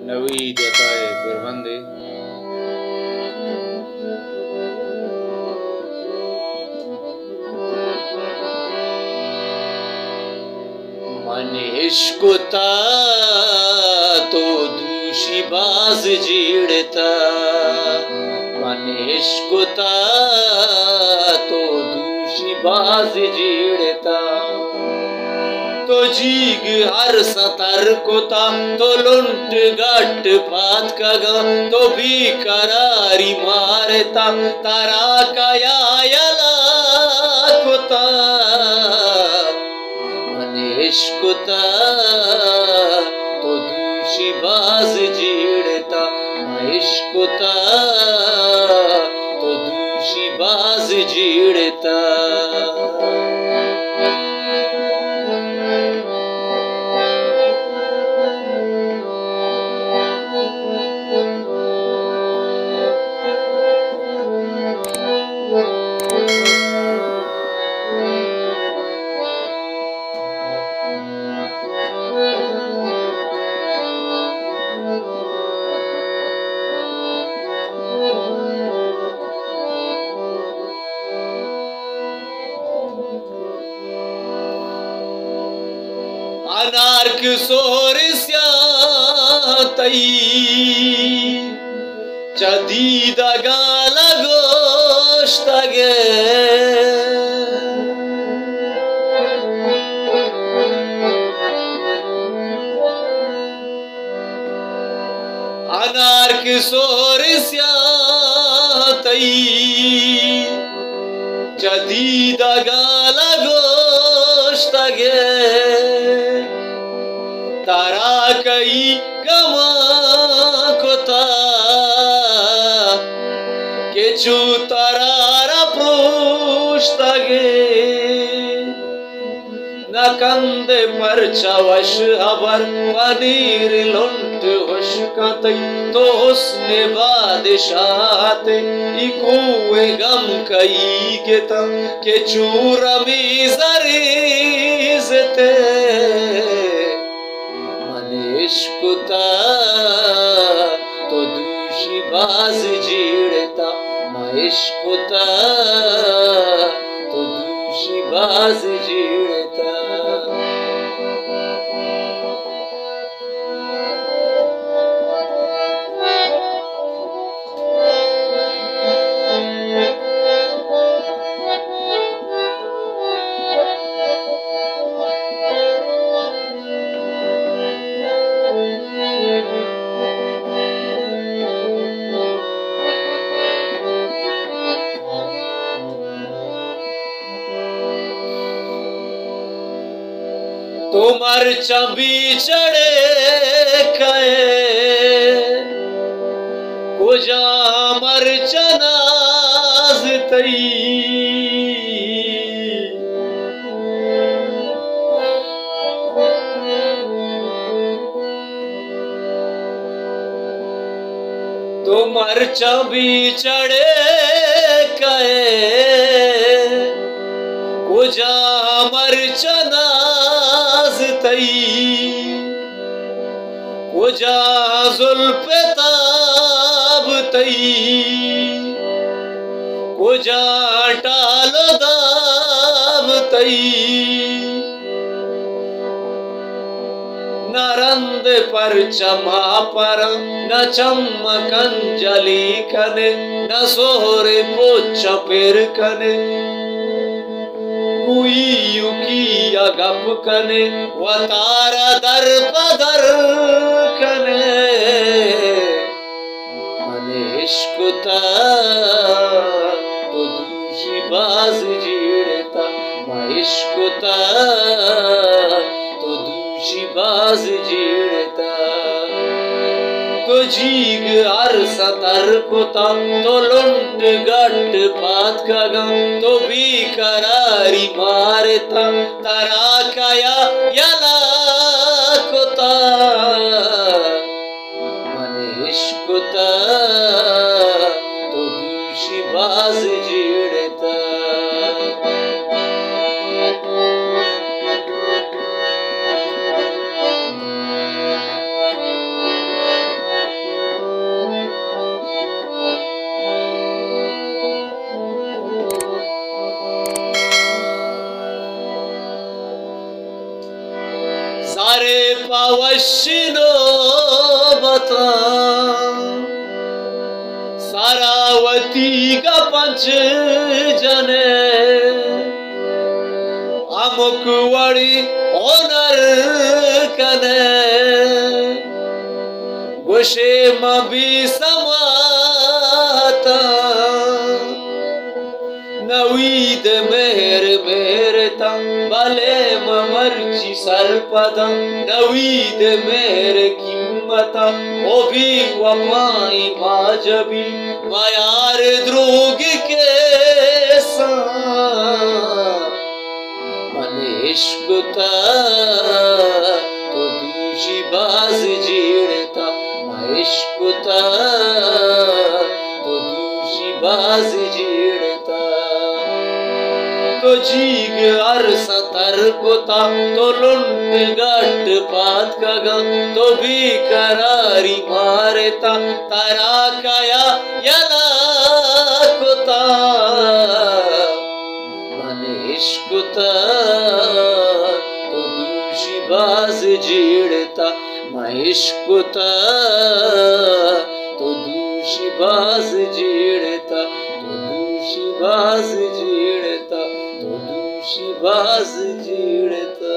नवी देताय बिरबंदे मन इश्कुता तो दूषी बाज जीड़ता मन इश्कुता तो दूषी बाज जीड़ता तो जीग हर सतर कोता तो लुंट गट पात कगा तो भी करारी मारता तारा काया यला कोता इश्कुता तो दूषी बाज जीड़ता इश्कुता तो दूषी बाज जीड़ता अनार्क सोरस्या तई चदीदा गाला गोश्तगे अनार्क सोरस्या तई चदीदा गाला गोश्तगे तारा कई गमा कोता के चू तारा प्रोष्तगे न कंदे पर चवश अबर पनीर लुंट होश कतई तो हुस्ने बादशाते इकुए गम कई गेता के चूर मीजरीजते इश्कुता तो दूषी बाज जीड़ता इश्कुता तो दूषी बाज जीड़ता तुमर चबी चढ़े कहे कुजा मर चनाज तई तुमर चबी चढ़े कहे कुजा मर चनाज तई कुजा जुल्फ़े ताब तई कुजा टालो दाब तई नरंद पर चमा पर न चमकन जली कने न सोहरे पोच पेर कने की अगप कने वतारा दर पदर कने मन इश्कुता तो दूषी बाज जीड़ता इश्कुता तो दूषी बाज जीड़ता तो जीग हर सतर कोता तो लुंट गट पात कगा तो भी करारी मारता तारा काया यला कोता मन इश्कुता तो दूषी बाज जीड़ता अरे पावशिनो बता सारावती का पंच जने अमुक वड़ी ओनर कने गुशे मबी समाता नवीद मेहर मेहरता भले ममर्ची सरपदा नवीद मेहर किम्मता ओ भी वफाई माजबी मायार द्रोग के मन इश्कता तो दूषी बाज जीड़ता इश्कता तो दूषी बाज जीड़ता तो जीग अरसा तरकोता तो लुंड गट पात कगा तो भी करारी मारता तारा काया यला कोता मन इश्कता तो दूषी बाज जीड़ता इश्कता तो दूषी बाज जीड़ता तो दूषी बाज जीड़ता तो दूषी बाज जीड़ता।